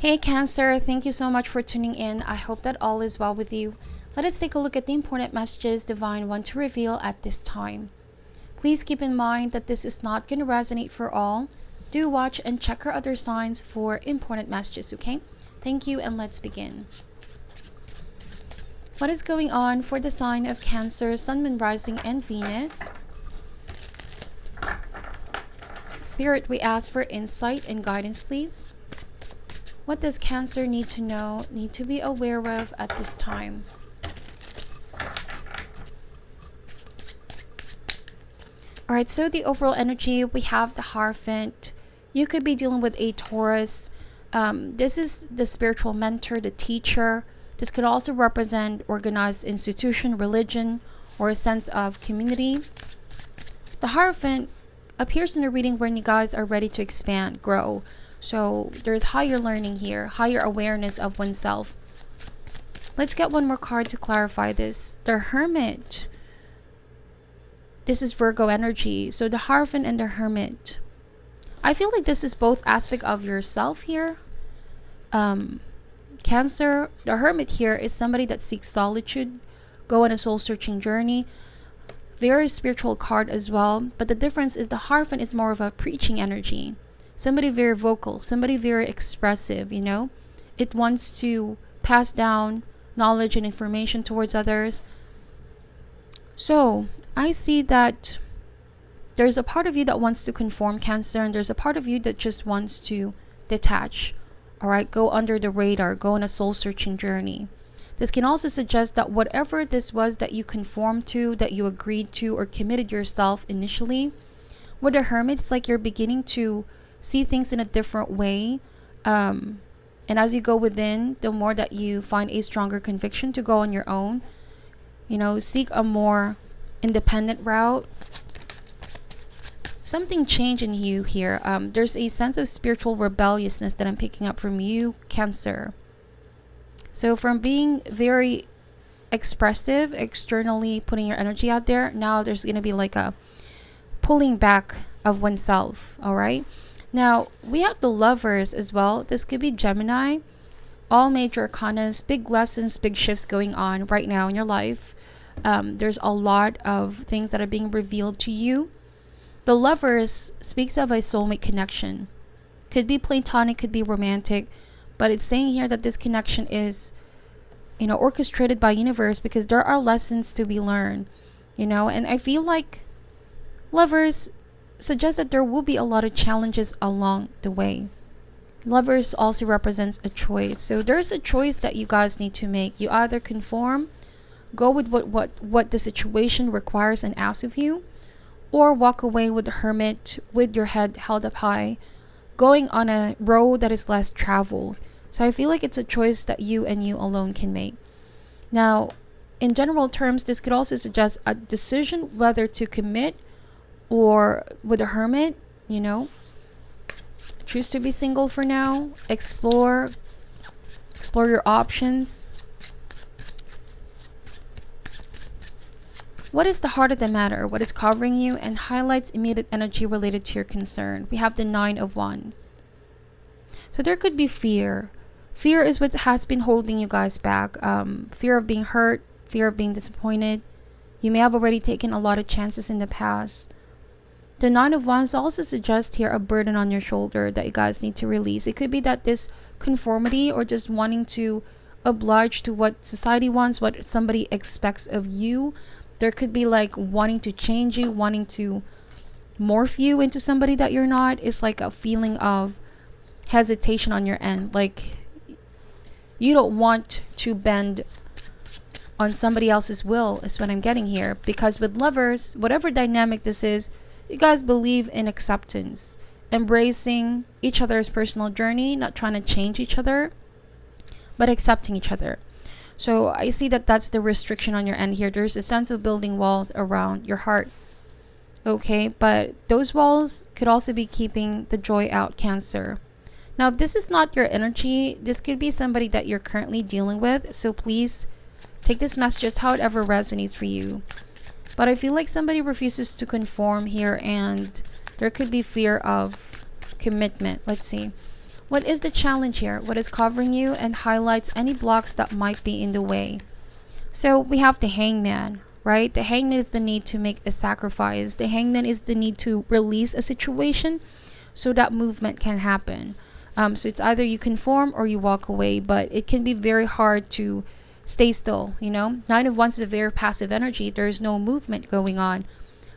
Hey Cancer, thank you so much for tuning in. I hope that all is well with you. Let us take a look at the important messages Divine want to reveal at this time. Please keep in mind that this is not going to resonate for all. Do watch and check our other signs for important messages, okay? Thank you, and let's begin. What is going on for the sign of Cancer, Sun, Moon, Rising, and Venus? Spirit, we ask for insight and guidance, please. What does Cancer need to know, need to be aware of at this time? Alright, so the overall energy, we have the Hierophant. You could be dealing with a Taurus. This is the spiritual mentor, the teacher. This could also represent organized institution, religion, or a sense of community. The Hierophant appears in a reading when you guys are ready to expand, grow. So there's higher learning here, higher awareness of oneself. Let's get one more card to clarify this. The Hermit. This is Virgo energy. So the Hierophant and the Hermit. I feel like this is both aspect of yourself here. Cancer, the Hermit here is somebody that seeks solitude, go on a soul-searching journey. Very spiritual card as well. But the difference is the Hierophant is more of a preaching energy. Somebody very vocal, somebody very expressive, you know. It wants to pass down knowledge and information towards others. So I see that there's a part of you that wants to conform, Cancer, and there's a part of you that just wants to detach. All right, go under the radar, go on a soul-searching journey. This can also suggest that whatever this was that you conformed to, that you agreed to, or committed yourself initially, with the Hermit, it's like you're beginning to see things in a different way. And as you go within, the more that you find a stronger conviction to go on your own, you know, seek a more independent route. Something changed in you here. There's a sense of spiritual rebelliousness that I'm picking up from you, Cancer. So from being very expressive, externally putting your energy out there, now there's going to be like a pulling back of oneself. All right. Now, we have the Lovers as well. This could be Gemini. All major arcanas, big lessons, big shifts going on right now in your life. There's a lot of things that are being revealed to you. The Lovers speaks of a soulmate connection. Could be platonic, could be romantic. But it's saying here that this connection is, you know, orchestrated by universe because there are lessons to be learned. You know, and I feel like Lovers suggests that there will be a lot of challenges along the way. Lovers also represents a choice. So there's a choice that you guys need to make. You either conform, go with what the situation requires and asks of you, or walk away with the Hermit with your head held up high, going on a road that is less traveled. So I feel like it's a choice that you and you alone can make. Now, in general terms, this could also suggest a decision whether to commit or with a Hermit, you know, choose to be single for now, explore your options. What is the heart of the matter? What is covering you and highlights immediate energy related to your concern? We have the Nine of Wands. So there could be fear. Fear is what has been holding you guys back. Fear of being hurt, fear of being disappointed. You may have already taken a lot of chances in the past. The Nine of Wands also suggests here a burden on your shoulder that you guys need to release. It could be that this conformity or just wanting to oblige to what society wants, what somebody expects of you. There could be like wanting to change you, wanting to morph you into somebody that you're not. It's like a feeling of hesitation on your end. Like you don't want to bend on somebody else's will is what I'm getting here. Because with Lovers, whatever dynamic this is, you guys believe in acceptance, embracing each other's personal journey, not trying to change each other, but accepting each other. So I see that that's the restriction on your end here. There's a sense of building walls around your heart. Okay, but those walls could also be keeping the joy out, Cancer. Now, if this is not your energy, this could be somebody that you're currently dealing with. So please take this message as however resonates for you. But I feel like somebody refuses to conform here and there could be fear of commitment. Let's see. What is the challenge here? What is covering you and highlights any blocks that might be in the way? So we have the Hangman, right? The Hangman is the need to make a sacrifice. The Hangman is the need to release a situation so that movement can happen. So it's either you conform or you walk away, but it can be very hard to stay still, you know? Nine of Wands is a very passive energy. There's no movement going on.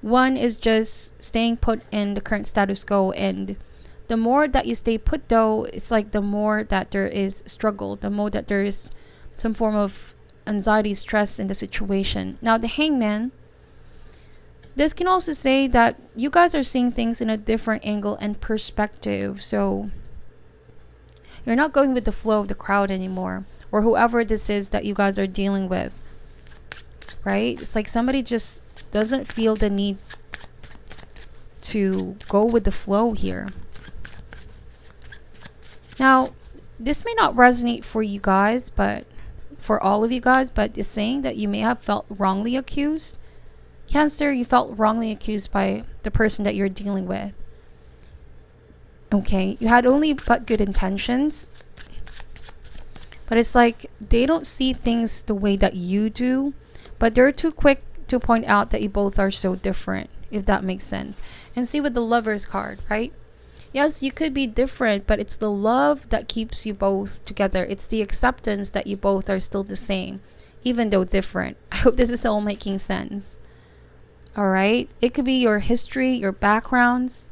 One is just staying put in the current status quo, and the more that you stay put though, it's like the more that there is struggle, the more that there is some form of anxiety, stress in the situation. Now the Hangman, this can also say that you guys are seeing things in a different angle and perspective. So you're not going with the flow of the crowd anymore, or whoever this is that you guys are dealing with, right? It's like somebody just doesn't feel the need to go with the flow here. Now, this may not resonate for you guys, but for all of you guys, but it's saying that you may have felt wrongly accused. Cancer, you felt wrongly accused by the person that you're dealing with. Okay, you had only but good intentions, but it's like they don't see things the way that you do, but they're too quick to point out that you both are so different, if that makes sense. And see with the Lovers card, right? Yes, you could be different, but it's the love that keeps you both together. It's the acceptance that you both are still the same, even though different. I hope this is all making sense. All right, it could be your history, your backgrounds.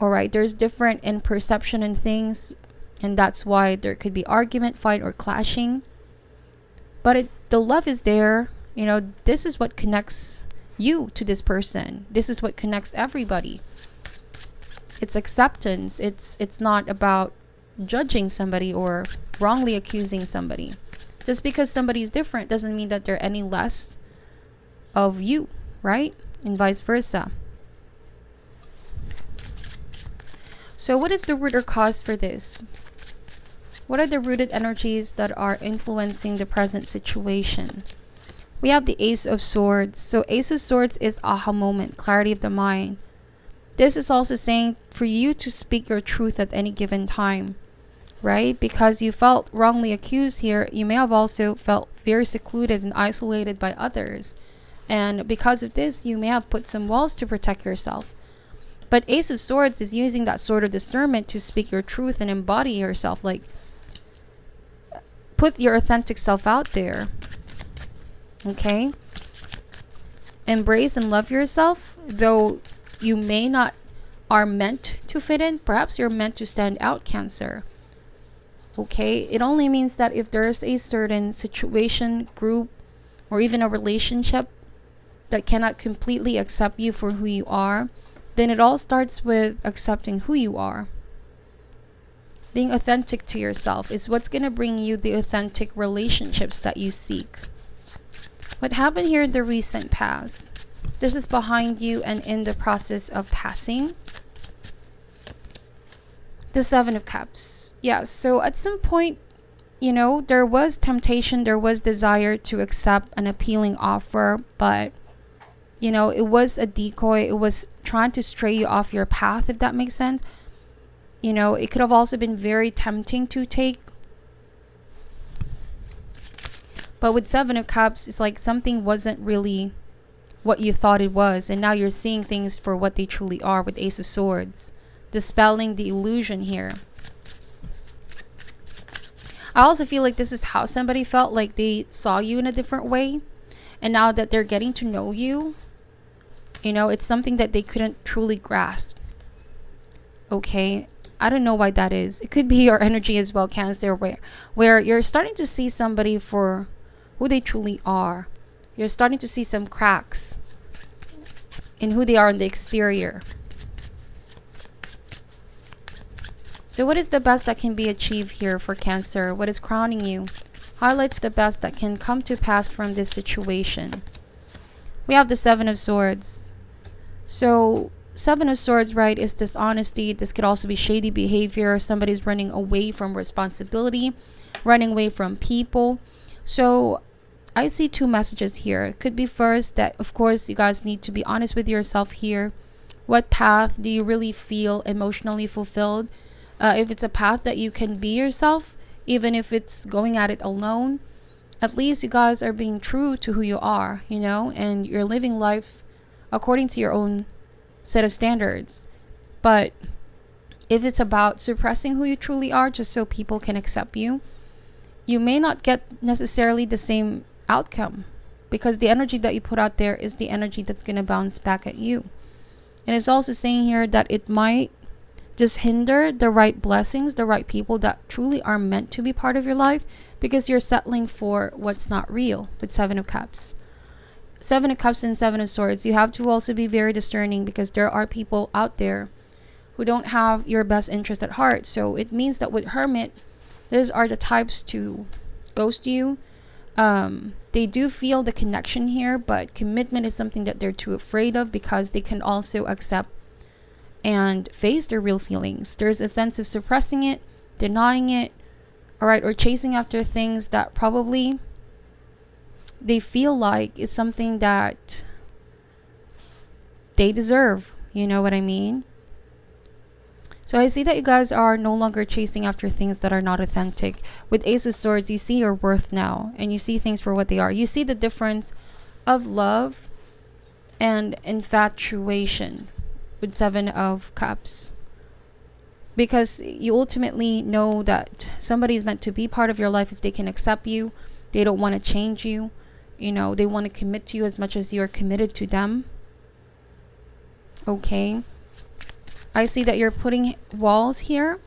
All right, there's different in perception and things, and that's why there could be argument, fight, or clashing. But the love is there. You know, this is what connects you to this person. This is what connects everybody. It's acceptance. It's not about judging somebody or wrongly accusing somebody. Just because somebody's different doesn't mean that they're any less of you, right? And vice versa. So what is the root or cause for this? What are the rooted energies that are influencing the present situation? We have the Ace of Swords. So Ace of Swords is aha moment, clarity of the mind. This is also saying for you to speak your truth at any given time, right? Because you felt wrongly accused here, you may have also felt very secluded and isolated by others. And because of this, you may have put some walls to protect yourself. But Ace of Swords is using that sort of discernment to speak your truth and embody yourself. Like, put your authentic self out there. Okay? Embrace and love yourself, though you may not are meant to fit in. Perhaps you're meant to stand out, Cancer. Okay? It only means that if there's a certain situation, group, or even a relationship that cannot completely accept you for who you are, then it all starts with accepting who you are. Being authentic to yourself is what's going to bring you the authentic relationships that you seek. What happened here in the recent past? This is behind you and in the process of passing. The Seven of Cups. Yeah, so at some point, you know, there was temptation, there was desire to accept an appealing offer, but you know, it was a decoy. It was trying to stray you off your path, if that makes sense. You know, it could have also been very tempting to take. But with Seven of Cups, it's like something wasn't really what you thought it was. And now you're seeing things for what they truly are with Ace of Swords. Dispelling the illusion here. I also feel like this is how somebody felt, like they saw you in a different way. And now that they're getting to know you, you know, it's something that they couldn't truly grasp. Okay, I don't know why that is. It could be your energy as well, Cancer, where you're starting to see somebody for who they truly are. You're starting to see some cracks in who they are on the exterior. So what is the best that can be achieved here for Cancer? What is crowning you? Highlights the best that can come to pass from this situation. We have the Seven of Swords. So Seven of Swords, right, is dishonesty. This could also be shady behavior. Somebody's running away from responsibility, running away from people. So I see two messages here. It could be first that, of course, you guys need to be honest with yourself here. What path do you really feel emotionally fulfilled? If it's a path that you can be yourself, even if it's going at it alone, at least you guys are being true to who you are, and you're living life according to your own set of standards. But if it's about suppressing who you truly are just so people can accept you, you may not get necessarily the same outcome, because the energy that you put out there is the energy that's going to bounce back at you. And it's also saying here that it might just hinder the right blessings, the right people that truly are meant to be part of your life, because you're settling for what's not real with Seven of Cups. Seven of Cups and Seven of Swords, you have to also be very discerning, because there are people out there who don't have your best interest at heart. So it means that with Hermit, these are the types to ghost you. They do feel the connection here, but commitment is something that they're too afraid of, because they can also accept and face their real feelings. There's a sense of suppressing it, denying it, all right, or chasing after things that probably they feel like is something that they deserve. You know what I mean? So I see that you guys are no longer chasing after things that are not authentic. With Ace of Swords, you see your worth now, and you see things for what they are. You see the difference of love and infatuation with Seven of Cups, because you ultimately know that somebody is meant to be part of your life if they can accept you. They don't want to change you. They want to commit to you as much as you're committed to them. Okay. I see that you're putting walls here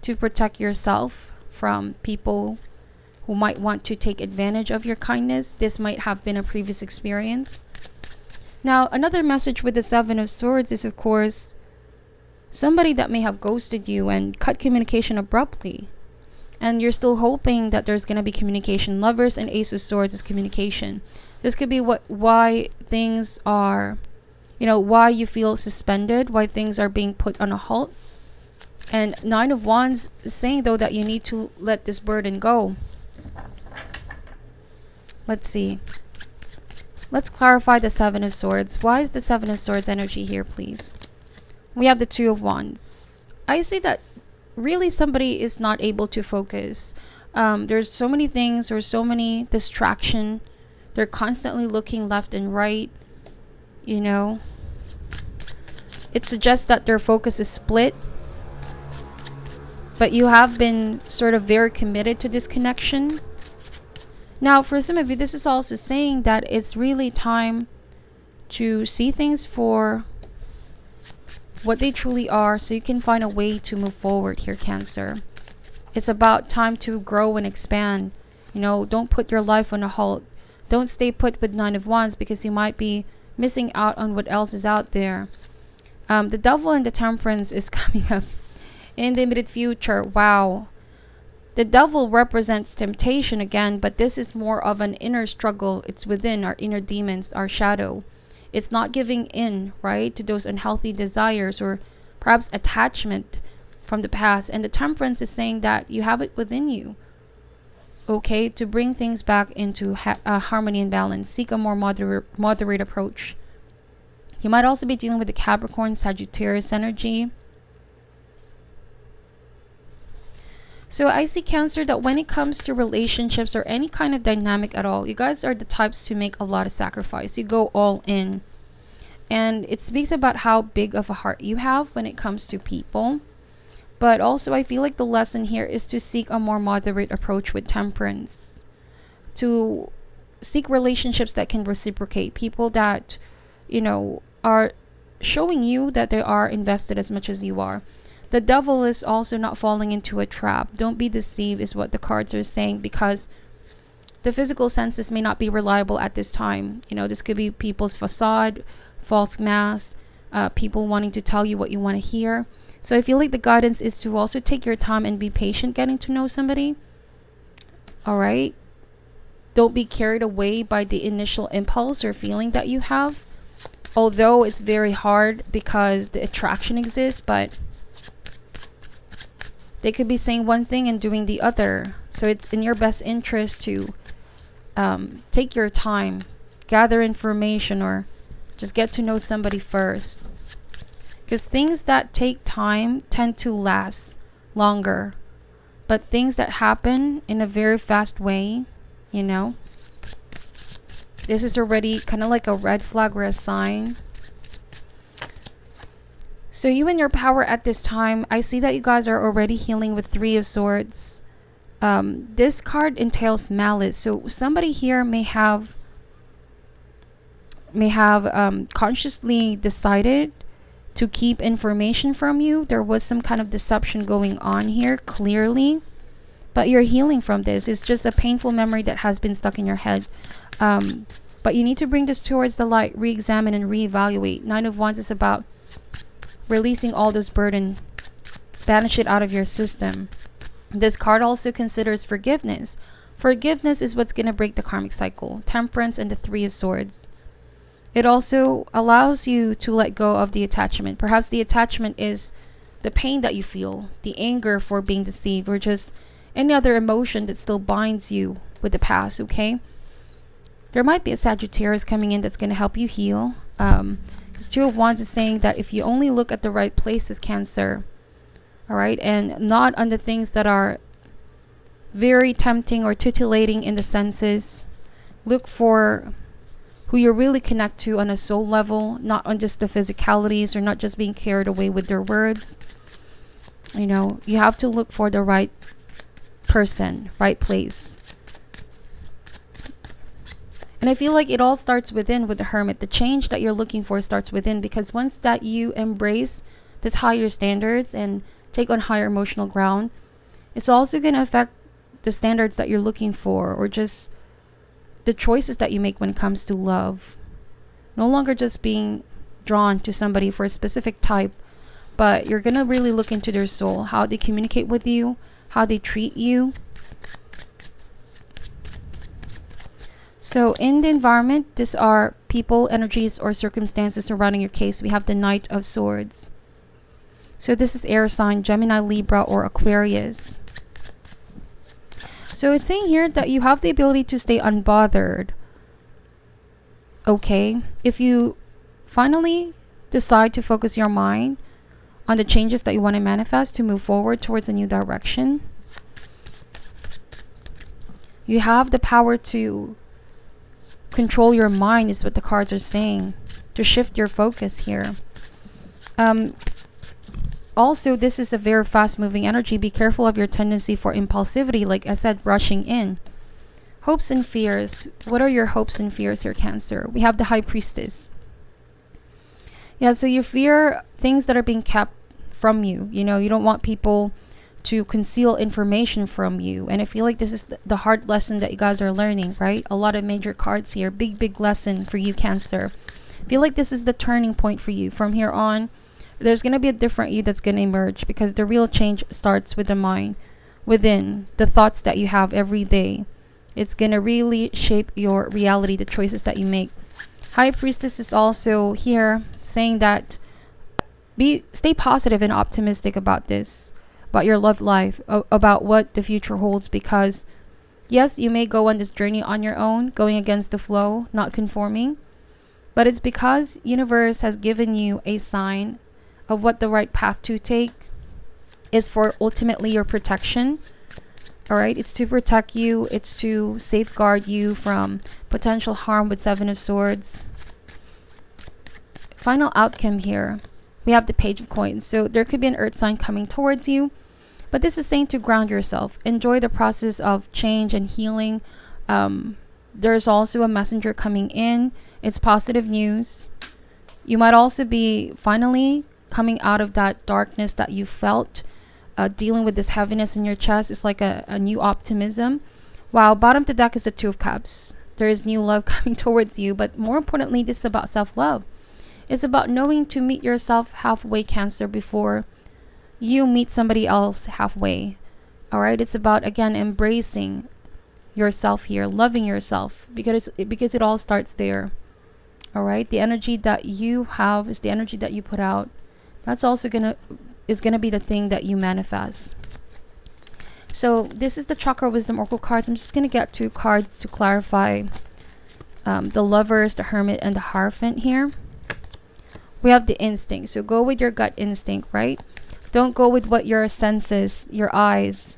to protect yourself from people who might want to take advantage of your kindness. This might have been a previous experience. Now, another message with the Seven of Swords is, of course, somebody that may have ghosted you and cut communication abruptly. And you're still hoping that there's going to be communication. Lovers and Ace of Swords is communication. This could be why things are, why you feel suspended, why things are being put on a halt. And Nine of Wands is saying, though, that you need to let this burden go. Let's see. Let's clarify the Seven of Swords. Why is the Seven of Swords energy here, please? We have the Two of Wands. I see that really somebody is not able to focus. There's so many things, or so many distraction. They're constantly looking left and right. It suggests that their focus is split. But you have been sort of very committed to this connection. Now, for some of you, this is also saying that it's really time to see things for what they truly are, so you can find a way to move forward here, Cancer. It's about time to grow and expand. Don't put your life on a halt. Don't stay put with Nine of Wands, because you might be missing out on what else is out there. The Devil and the Temperance is coming up in the immediate future. Wow. The Devil represents temptation again, but this is more of an inner struggle. It's within our inner demons, our shadow. It's not giving in, right, to those unhealthy desires or perhaps attachment from the past. And the Temperance is saying that you have it within you, okay, to bring things back into harmony and balance. Seek a more moderate approach. You might also be dealing with the Capricorn, Sagittarius energy. So I see, Cancer, that when it comes to relationships or any kind of dynamic at all, you guys are the types to make a lot of sacrifice. You go all in. And it speaks about how big of a heart you have when it comes to people. But also, I feel like the lesson here is to seek a more moderate approach with Temperance. To seek relationships that can reciprocate. People that, are showing you that they are invested as much as you are. The Devil is also not falling into a trap. Don't be deceived is what the cards are saying, because the physical senses may not be reliable at this time. This could be people's facade, false masks, people wanting to tell you what you want to hear. So I feel like the guidance is to also take your time and be patient getting to know somebody. All right? Don't be carried away by the initial impulse or feeling that you have. Although it's very hard because the attraction exists, but they could be saying one thing and doing the other. So it's in your best interest to take your time, gather information, or just get to know somebody first. Because things that take time tend to last longer. But things that happen in a very fast way, you know, this is already kind of like a red flag or a sign. So you and your power at this time, I see that you guys are already healing with Three of Swords. This card entails malice. So somebody here may have consciously decided to keep information from you. There was some kind of deception going on here, clearly. But you're healing from this. It's just a painful memory that has been stuck in your head. But you need to bring this towards the light, re-examine and reevaluate. Nine of Wands is about releasing all those burden. Banish it out of your system. This card also considers forgiveness. Forgiveness is what's going to break the karmic cycle. Temperance and the Three of Swords. It also allows you to let go of the attachment. Perhaps the attachment is the pain that you feel, the anger for being deceived, or just any other emotion that still binds you with the past, okay? There might be a Sagittarius coming in that's going to help you heal. Because Two of Wands is saying that if you only look at the right places, Cancer, all right, and not on the things that are very tempting or titillating in the senses, look for who you really connect to on a soul level, not on just the physicalities, or not just being carried away with their words. You know, you have to look for the right person, right place. And I feel like it all starts within with the Hermit. The change that you're looking for starts within, because once that you embrace this higher standards and take on higher emotional ground, it's also going to affect the standards that you're looking for, or just the choices that you make when it comes to love. No longer just being drawn to somebody for a specific type, but you're going to really look into their soul, how they communicate with you, how they treat you. So in the environment, these are people, energies, or circumstances surrounding your case. We have the Knight of Swords. So this is air sign, Gemini, Libra, or Aquarius. So it's saying here that you have the ability to stay unbothered. Okay, if you finally decide to focus your mind on the changes that you want to manifest to move forward towards a new direction, you have the power to control your mind, is what the cards are saying, to shift your focus here. Also, this is a very fast-moving energy. Be careful of your tendency for impulsivity, like I said, rushing in. Hopes and fears. What are your hopes and fears here, Cancer? We have the High Priestess. Yeah, so you fear things that are being kept from you. You know, you don't want people to conceal information from you. And I feel like this is the hard lesson that you guys are learning, right? A lot of major cards here. Big lesson for you, Cancer. I feel like this is the turning point for you. From here on, there's going to be a different you that's going to emerge, because the real change starts with the mind, within the thoughts that you have every day. It's going to really shape your reality, the choices that you make. High Priestess is also here saying that stay positive and optimistic about this, about your love life, about what the future holds, because yes, you may go on this journey on your own, going against the flow, not conforming, but it's because universe has given you a sign of what the right path to take is, for ultimately your protection. All right, it's to protect you, it's to safeguard you from potential harm with Seven of Swords. Final outcome here, we have the Page of Coins. So there could be an earth sign coming towards you, but this is saying to ground yourself, enjoy the process of change and healing. There's also a messenger coming in. It's positive news. You might also be finally coming out of that darkness that you felt, dealing with this heaviness in your chest. It's like a new optimism. While bottom of the deck is the Two of Cups. There is new love coming towards you, but more importantly, this is about self-love. It's about knowing to meet yourself halfway, Cancer, before you meet somebody else halfway. All right, it's about, again, embracing yourself here, loving yourself, because it all starts there. All right, the energy that you have is the energy that you put out. That's also gonna be the thing that you manifest. So this is the Chakra Wisdom Oracle cards. I'm just gonna get 2 cards to clarify the Lovers, the Hermit, and the Hierophant here. We have the instinct. So go with your gut instinct, right? Don't go with what your senses, your eyes,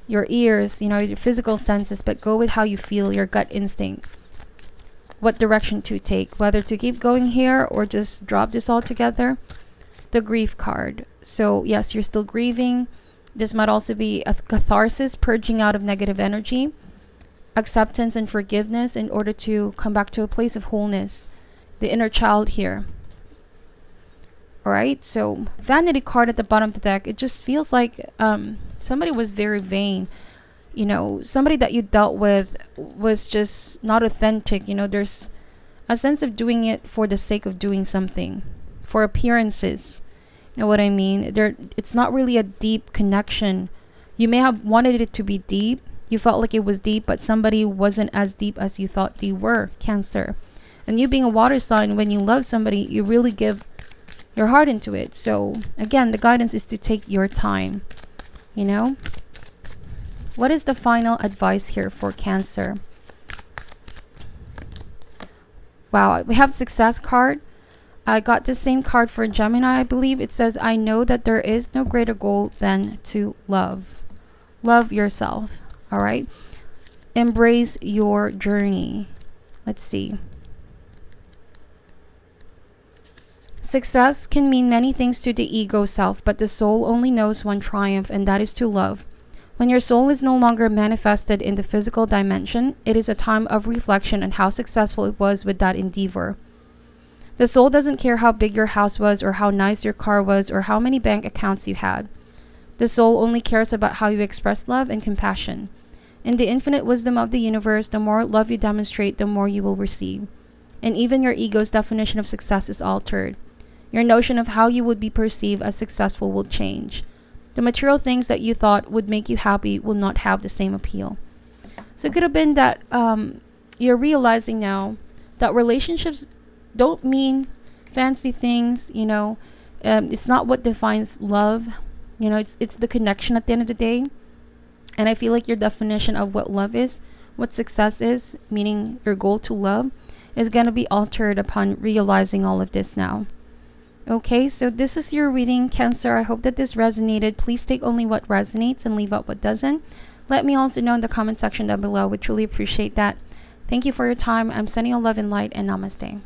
your ears, your physical senses, but go with how you feel, your gut instinct. What direction to take, whether to keep going here or just drop this all together. The grief card. So yes, you're still grieving. This might also be a catharsis, purging out of negative energy, acceptance and forgiveness in order to come back to a place of wholeness. The inner child here. Alright, so vanity card at the bottom of the deck. It just feels like somebody was very vain. Somebody that you dealt with was just not authentic. There's a sense of doing it for the sake of doing something, for appearances. You know what I mean? It's not really a deep connection. You may have wanted it to be deep. You felt like it was deep, but somebody wasn't as deep as you thought they were, Cancer. And you being a water sign, when you love somebody, you really give your heart into it. So again, the guidance is to take your time. What is the final advice here for Cancer? Wow, we have success card. I got the same card for Gemini, I believe. It says, I know that there is no greater goal than to love. Love yourself. All right. Embrace your journey. Let's see. Success can mean many things to the ego self, but the soul only knows one triumph, and that is to love. When your soul is no longer manifested in the physical dimension, it is a time of reflection on how successful it was with that endeavor. The soul doesn't care how big your house was, or how nice your car was, or how many bank accounts you had. The soul only cares about how you express love and compassion. In the infinite wisdom of the universe, the more love you demonstrate, the more you will receive. And even your ego's definition of success is altered. Your notion of how you would be perceived as successful will change. The material things that you thought would make you happy will not have the same appeal. So it could have been that you're realizing now that relationships don't mean fancy things. It's not what defines love. It's the connection at the end of the day. And I feel like your definition of what love is, what success is, meaning your goal to love, is going to be altered upon realizing all of this now. Okay, so this is your reading, Cancer. I hope that this resonated. Please take only what resonates and leave out what doesn't. Let me also know in the comment section down below. Would truly appreciate that. Thank you for your time. I'm sending you love and light, and namaste.